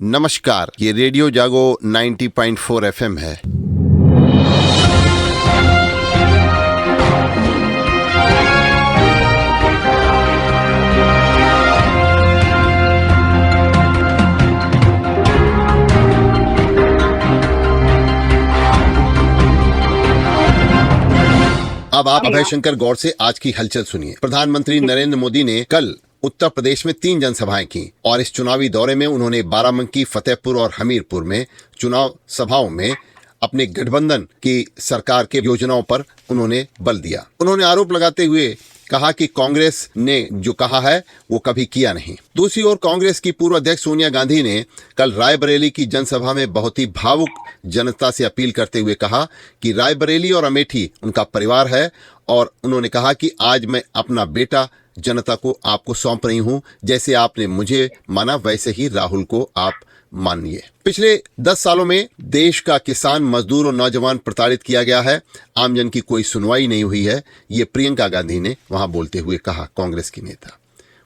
नमस्कार, ये रेडियो जागो 90.4 एफएम है। अब आप अभय शंकर गौड़ से आज की हलचल सुनिए। प्रधानमंत्री नरेंद्र मोदी ने कल उत्तर प्रदेश में 3 जनसभाएं की और इस चुनावी दौरे में उन्होंने बाराबंकी, फतेहपुर और हमीरपुर में चुनाव सभाओं में अपने गठबंधन की सरकार के योजनाओं पर उन्होंने बल दिया। उन्होंने आरोप लगाते हुए कहा कि कांग्रेस ने जो कहा है वो कभी किया नहीं। दूसरी ओर कांग्रेस की पूर्व अध्यक्ष सोनिया गांधी ने कल रायबरेली की जनसभा में बहुत ही भावुक जनता से अपील करते हुए कहा कि रायबरेली और अमेठी उनका परिवार है और उन्होंने कहा कि आज मैं अपना बेटा जनता को आपको सौंप रही हूं। जैसे आपने मुझे माना वैसे ही राहुल को आप मानिए। पिछले 10 सालों में देश का किसान, मजदूर और नौजवान प्रताड़ित किया गया है। आमजन की कोई सुनवाई नहीं हुई है, ये प्रियंका गांधी ने वहां बोलते हुए कहा, कांग्रेस की नेता।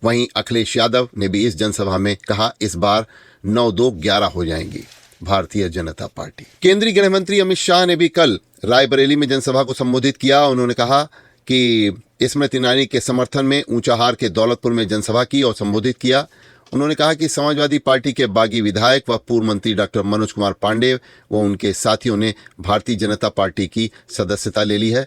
वहीं अखिलेश यादव ने भी इस जनसभा में कहा, इस बार 9-2-11 हो जाएंगी भारतीय जनता पार्टी। केंद्रीय गृह मंत्री अमित शाह ने भी कल रायबरेली में जनसभा को संबोधित किया। उन्होंने कहा कि स्मृति ईरानी के समर्थन में ऊंचाहार के दौलतपुर में जनसभा की और संबोधित किया। उन्होंने कहा कि समाजवादी पार्टी के बागी विधायक व पूर्व मंत्री डॉक्टर मनोज कुमार पांडे व उनके साथियों ने भारतीय जनता पार्टी की सदस्यता ले ली है।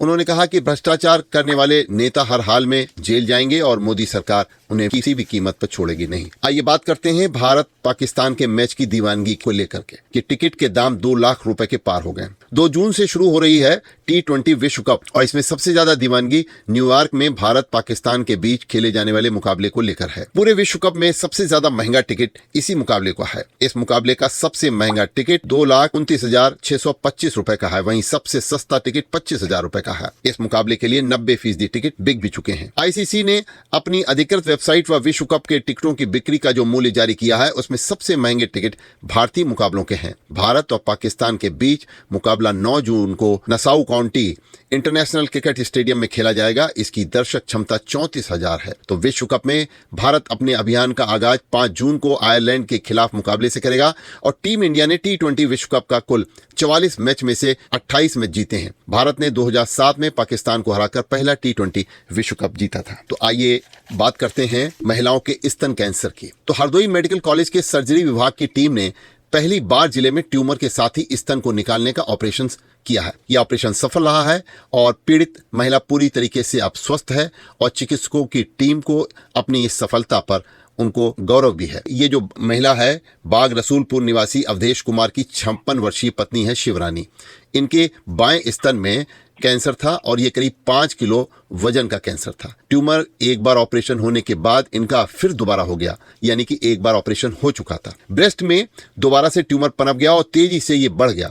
उन्होंने कहा कि भ्रष्टाचार करने वाले नेता हर हाल में जेल जाएंगे और मोदी सरकार उन्हें किसी भी कीमत पर छोड़ेगी नहीं। आइए बात करते हैं भारत पाकिस्तान के मैच की दीवानगी को लेकर के कि टिकट के दाम 2 लाख रुपए के पार हो गए। 2 जून से शुरू हो रही है T20 विश्व कप और इसमें सबसे ज्यादा दीवानगी न्यूयॉर्क में भारत पाकिस्तान के बीच खेले जाने वाले मुकाबले को लेकर है। पूरे विश्व कप में सबसे ज्यादा महंगा टिकट इसी मुकाबले का है। इस मुकाबले का सबसे महंगा टिकट 2,29,625 रुपए का है। वहीं सबसे सस्ता टिकट 25,000 रुपए का है। इस मुकाबले के लिए 90% टिकट बिक भी चुके हैं। आईसीसी ने अपनी अधिकृत वेबसाइट व विश्व कप के टिकटों की बिक्री का जो मूल्य जारी किया है उसमें सबसे महंगे टिकट भारतीय मुकाबलों के हैं। भारत और पाकिस्तान के बीच मुकाबला 9 जून को Nassau county international cricket stadium में खेला जाएगा। इसकी दर्शक क्षमता 34,000 है। तो विश्व कप में भारत अपने अभियान का आगाज 5 जून को आयरलैंड के खिलाफ मुकाबले से करेगा और टीम इंडिया ने T20 विश्व कप का कुल 44 मैच में से 28 मैच जीते हैं। भारत ने 2007 में पाकिस्तान को हराकर पहला T20 विश्व कप जीता था। तो आइए बात करते हैं महिलाओं के स्तन कैंसर की। तो हरदोई मेडिकल कॉलेज के सर्जरी विभाग की टीम ने पहली बार जिले में ट्यूमर के साथ ही स्तन को निकालने का ऑपरेशन किया है। यह ऑपरेशन सफल रहा है और पीड़ित महिला पूरी तरीके से अब स्वस्थ है और चिकित्सकों की टीम को अपनी इस सफलता पर उनको गौरव भी है। ये जो महिला है बाग रसूलपुर निवासी अवधेश कुमार की 56 वर्षीय पत्नी है शिवरानी। इनके बाएं स्तन में कैंसर था और ये करीब 5 किलो वजन का कैंसर था। ट्यूमर एक बार ऑपरेशन होने के बाद इनका फिर दोबारा हो गया, यानी कि एक बार ऑपरेशन हो चुका था। ब्रेस्ट में दोबारा से ट्यूमर पनप गया और तेजी से ये बढ़ गया।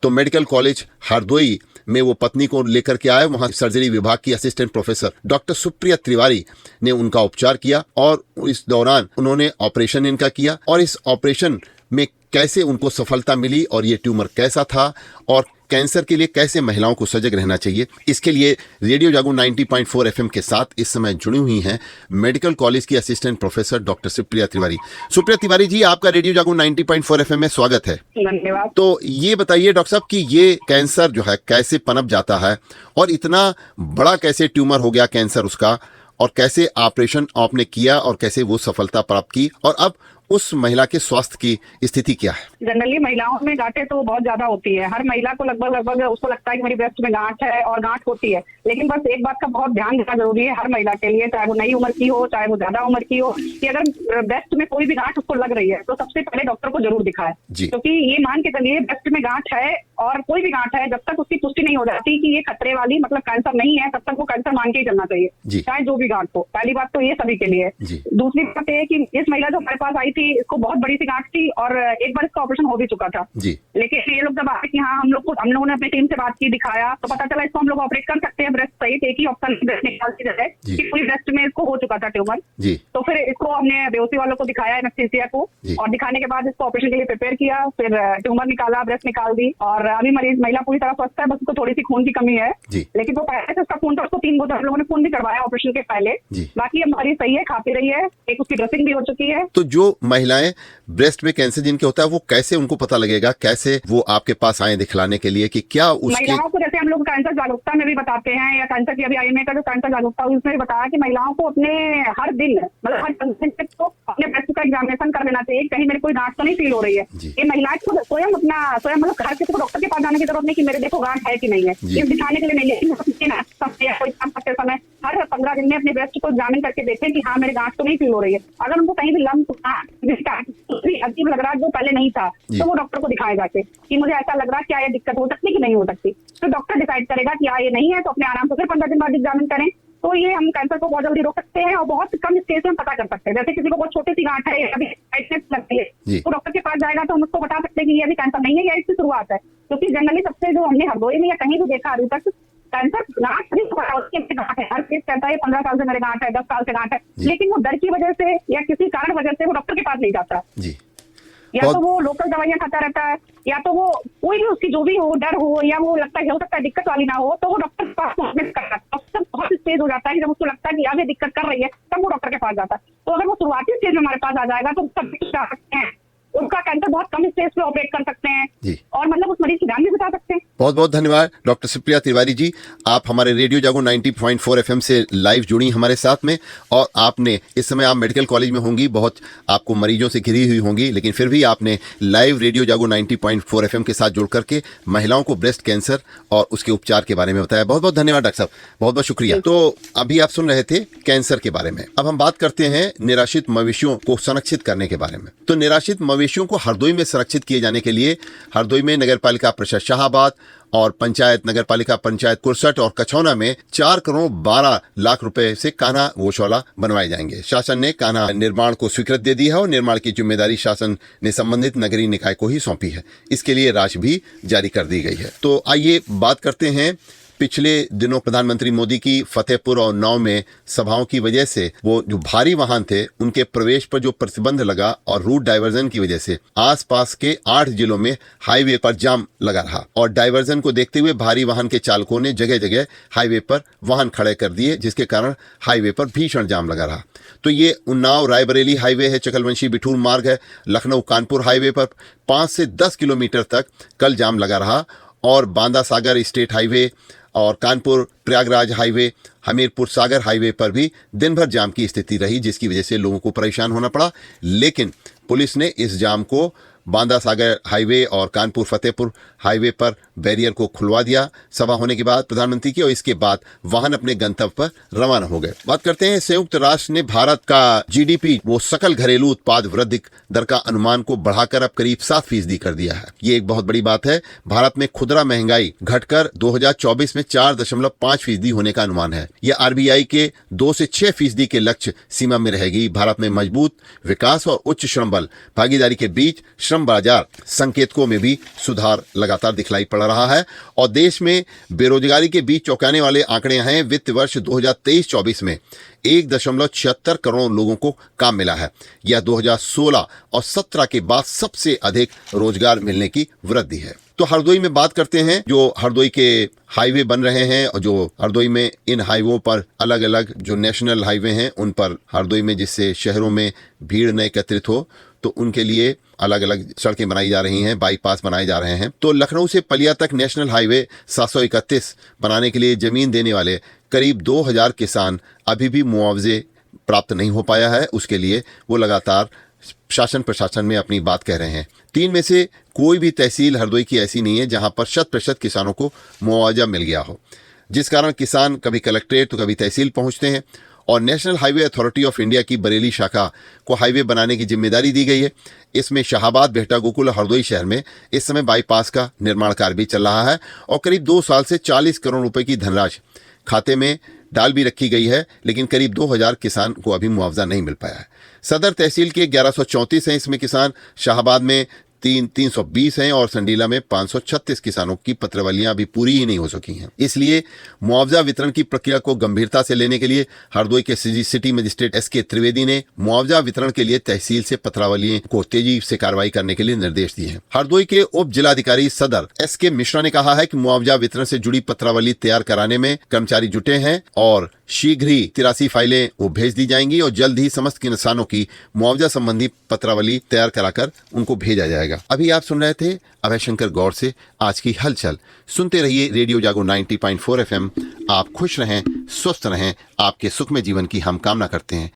तो मेडिकल कॉलेज हरदोई में वो पत्नी को लेकर के आए। वहां सर्जरी विभाग की assistant professor doctor Supriya Tiwari ने उनका उपचार किया और इस दौरान उन्होंने ऑपरेशन इनका किया और इस ऑपरेशन में कैसे उनको सफलता मिली और ये ट्यूमर कैसा था और कैंसर के लिए कैसे महिलाओं को सजग रहना चाहिए, इसके लिए रेडियो जागो 90.4 एफएम के साथ इस समय जुड़ी हुई हैं मेडिकल कॉलेज की assistant professor doctor Supriya Tiwari. Supriya Tiwari ji, आपका रेडियो जागो 90.4 एफएम में स्वागत है। धन्यवाद। तो ये बताइए डॉक्टर साहब कि ये कैंसर जो है कैसे पनप जाता है और इतना बड़ा कैसे ट्यूमर हो गया कैंसर उसका, और कैसे ऑपरेशन आपने किया और कैसे वो सफलता प्राप्त की, और अब उस महिला के स्वास्थ्य की स्थिति क्या है? जनरली महिलाओं में गांठें तो बहुत ज्यादा होती है। हर महिला को लगभग उसको लगता है कि मेरी ब्रेस्ट में गांठ है और गांठ होती है। लेकिन बस एक बात का बहुत ध्यान देना जरूरी है हर महिला के लिए, चाहे वो नई उम्र की हो चाहे वो ज्यादा उम्र की हो, कि अगर ब्रेस्ट में कोई भी गांठ उसको लग रही है तो सबसे पहले डॉक्टर को जरूर दिखाए। क्योंकि ये मान के चलिए ब्रेस्ट में गांठ है और कोई भी गांठ है, जब तक उसकी पुष्टि नहीं हो जाती कि ये खतरे वाली मतलब कैंसर नहीं है, तब तक वो कैंसर मान के ही चलना चाहिए, चाहे जो भी गांठ हो। पहली बात तो ये सभी के लिए है। दूसरी बात ये है कि इस महिला जो हमारे पास आई थी इसको बहुत बड़ी सी गांठ थी और एक बार इसका ऑपरेशन हो भी चुका था। लेकिन ये लोग जब आए कि हाँ हम लोगों ने अपनी टीम से बात की, दिखाया, तो पता चला इसको हम लोग ऑपरेट कर सकते हैं ब्रेस्ट सहित। एक ही ऑप्शन ब्रेस्ट निकाल की जगह कि पूरी ब्रेस्ट में इसको हो चुका था ट्यूमर। तो फिर इसको हमने बेहोशी वालों को दिखाया, एनेस्थीसिया को, और दिखाने के बाद इसको ऑपरेशन के लिए प्रिपेयर किया। फिर ट्यूमर निकाला, ब्रेस्ट निकाल दी और अभी महिला पूरी तरह स्वस्थ है। बस उसको थोड़ी सी खून की कमी है, लेकिन वो पहले से उसका खून था, उसको 3 बोतल हम लोगों ने खून भी करवाया ऑपरेशन के पहले। बाकी हमारी सही है, खा पी रही है, एक उसकी ड्रेसिंग भी हो चुकी है। तो जो महिलाएं ब्रेस्ट में कैंसर जिनके होता है वो कैसे उनको पता लगेगा, कैसे वो आपके पास आए दिखलाने के लिए कि क्या उसके? महिलाओं को जैसे हम लोग कैंसर जागरूकता में भी बताते हैं, या कैंसर की अभी आईएमए का जो कैंसर जागरूकता हुई उसमें भी बताया कि महिलाओं को अपने हर दिन मतलब हर 15 दिन को अपने ब्रेस्ट का एग्जामिनेशन कर लेना चाहिए, कहीं मेरे कोई गांठ तो नहीं फील हो रही है। ये महिलाएं को स्वयं मतलब घर किसी को डॉक्टर के पास जाने की जरूरत नहीं कि मेरे देखो गांठ है कि नहीं है, ये दिखाने के लिए नहीं, लेकिन कोई काम करते समय हर 15 दिन में अपने ब्रेस्ट को एग्जामिन करके देखें कि हाँ मेरे गांठ तो नहीं फील हो रही है। अगर उनको कहीं भी लंप अजीब लग रहा है जो पहले नहीं था तो वो डॉक्टर को दिखाए जाके कि मुझे ऐसा लग रहा है क्या ये दिक्कत हो सकती है कि नहीं हो सकती, तो डॉक्टर डिसाइड करेगा कि हाँ ये नहीं है, तो अपने आराम से फिर 15 दिन बाद एग्जामिन करें। तो ये हम कैंसर को बहुत जल्दी रोक सकते हैं और बहुत कम स्टेज में पता कर सकते हैं। जैसे किसी को बहुत छोटी सी गांठ है, अभी लगती है तो डॉक्टर के पास जाएगा तो हम उसको बता सकते हैं कि ये अभी कैंसर नहीं है या इसकी शुरुआत है, क्योंकि जनरली सबसे जो हमने हरदोई में या कहीं भी देखा अभी तक कैंसर गांठ नहीं पता उसकी गांठ है, हर केस कहता है 15 साल से मेरे गांठ है, 10 साल से गांठ है, लेकिन वो डर की वजह से या किसी कारण वजह से वो डॉक्टर के पास नहीं जाता जी। या तो वो लोकल दवाइयां खाता रहता है, या तो वो कोई भी उसकी जो भी हो डर हो, या वो लगता है हो सकता है दिक्कत वाली ना हो, तो वो डॉक्टर के पास पहुंचने करता है। डॉक्टर बहुत स्टेज हो जाता है जब उसको लगता है कि अब ये दिक्कत कर रही है तब वो डॉक्टर के पास जाता है। तो अगर वो शुरुआती स्टेज में हमारे पास आ जाएगा तो सब जा सकते हैं, उनका कैंसर बहुत कम स्टेज पे ऑपरेट कर सकते हैं जी। और मतलब उस मरीज की जान भी बचा सकते हैं। बहुत बहुत धन्यवाद डॉक्टर सुप्रिया तिवारी जी, आप हमारे रेडियो जागो 90.4 एफएम से लाइव जुड़ी हमारे साथ में, और आपने इस समय आप मेडिकल कॉलेज में होंगी, बहुत आपको मरीजों से घिरी हुई होंगी, लेकिन फिर भी आपने लाइव रेडियो जागो 90.4 एफएम के साथ जुड़ करके महिलाओं को ब्रेस्ट कैंसर और उसके उपचार के बारे में बताया। बहुत बहुत धन्यवाद डॉक्टर साहब, बहुत बहुत शुक्रिया। तो अभी आप सुन रहे थे कैंसर के बारे में। अब हम बात करते हैं निराश्रित मवेशियों को संरक्षित करने के बारे में। तो निराश्रित मवेशियों को हरदोई में संरक्षित किए जाने के लिए हरदोई में नगर पालिका परिषद शाहाबाद और पंचायत नगर पालिका पंचायत कुरसट और कछौना में 4 करोड़ 12 लाख रुपए से कान्हा गौशाला बनवाए जाएंगे। शासन ने कान्हा निर्माण को स्वीकृति दे दी है और निर्माण की जिम्मेदारी शासन ने संबंधित नगरीय निकाय को ही सौंपी है। इसके लिए राशि भी जारी कर दी गई है। तो आइए बात करते हैं पिछले दिनों प्रधानमंत्री मोदी की फतेहपुर और नौ में सभाओं की वजह से वो जो भारी वाहन थे उनके प्रवेश पर जो प्रतिबंध लगा और रूट डाइवर्जन की वजह से आसपास के 8 जिलों में हाईवे पर जाम लगा रहा, और डाइवर्जन को देखते हुए भारी वाहन के चालकों ने जगह जगह हाईवे पर वाहन खड़े कर दिए, जिसके कारण हाईवे पर भीषण जाम लगा रहा। तो ये उन्नाव रायबरेली हाईवे है, चकलवंशी बिठूर मार्ग है, लखनऊ कानपुर हाईवे पर 5 से 10 किलोमीटर तक कल जाम लगा रहा, और बांदा सागर स्टेट हाईवे और कानपुर प्रयागराज हाईवे, हमीरपुर सागर हाईवे पर भी दिन भर जाम की स्थिति रही, जिसकी वजह से लोगों को परेशान होना पड़ा। लेकिन पुलिस ने इस जाम को बांदा सागर हाईवे और कानपुर फतेहपुर हाईवे पर बैरियर को खुलवा दिया सभा होने के बाद प्रधानमंत्री की, और इसके बाद वाहन अपने गंतव्य पर रवाना हो गए। बात करते हैं संयुक्त राष्ट्र ने भारत का जीडीपी वो सकल घरेलू उत्पाद वृद्धि दर का अनुमान को बढ़ाकर अब करीब 7% कर दिया है। ये एक बहुत बड़ी बात है। भारत में खुदरा महंगाई घटकर 2024 में 4.5% होने का अनुमान है। यह आरबीआई के 2 से 6% के लक्ष्य सीमा में रहेगी। भारत में मजबूत विकास और उच्च श्रम बल भागीदारी के बीच श्रम बाजार संकेतकों में भी सुधार लगातार दिखलाई पड़ रहा है, और देश में बेरोजगारी के बीच चौंकाने वाले आंकड़े हैं। वित्त वर्ष 2023-24 में 1.76 करोड़ लोगों को काम मिला है। यह 2016 और 17 के बाद सबसे अधिक रोजगार मिलने की वृद्धि है। तो हरदोई में बात करते हैं, जो हरदोई के हाईवे बन रहे हैं और जो हरदोई में इन हाईवों पर अलग अलग जो नेशनल हाईवे हैं उन पर हरदोई में जिससे शहरों में भीड़ न एकत्रित हो तो उनके लिए अलग अलग सड़कें बनाई जा रही हैं, बाईपास बनाए जा रहे हैं। तो लखनऊ से पलिया तक नेशनल हाईवे 731 बनाने के लिए जमीन देने वाले करीब 2000 किसान अभी भी मुआवजे प्राप्त नहीं हो पाया है। उसके लिए वो लगातार शासन प्रशासन में अपनी बात कह रहे हैं। 3 में से कोई भी तहसील हरदोई की ऐसी नहीं है जहां पर 100% किसानों को मुआवजा मिल गया हो, जिस कारण किसान कभी कलेक्ट्रेट तो कभी तहसील पहुंचते हैं। और national highway authority of India की बरेली शाखा को हाईवे बनाने की जिम्मेदारी दी गई है। इसमें शाहाबाद बेहटा गोकुल हरदोई शहर में इस समय बाईपास का निर्माण कार्य भी चल रहा है, और करीब 2 साल से 40 करोड़ रुपए की धनराशि खाते में डाल भी रखी गई है, लेकिन करीब 2000 किसान को अभी मुआवजा नहीं मिल पाया है। सदर तहसील के 1134 हैं इसमें किसान, शाहाबाद में 320 हैं और संडीला में 536 किसानों की पत्रावलियां अभी पूरी ही नहीं हो सकी हैं। इसलिए मुआवजा वितरण की प्रक्रिया को गंभीरता से लेने के लिए हरदोई के सिटी मजिस्ट्रेट एसके त्रिवेदी ने मुआवजा वितरण के लिए तहसील से पत्रावलियों को तेजी से कार्रवाई करने के लिए निर्देश दिए हैं। हरदोई के उप जिलाधिकारी सदर एसके मिश्रा ने कहा है कि मुआवजा वितरण से जुड़ी पत्रावली तैयार कराने में कर्मचारी जुटे हैं और शीघ्र ही 83 फाइलें वो भेज दी जाएंगी और जल्द ही समस्त किसानों की मुआवजा संबंधी पत्रावली तैयार कराकर उनको भेजा जाएगा। अभी आप सुन रहे थे अभय शंकर गौड़ से आज की हलचल। सुनते रहिए रेडियो जागो 90.4 FM। आप खुश रहें, स्वस्थ रहें, आपके सुखमय जीवन की हम कामना करते हैं।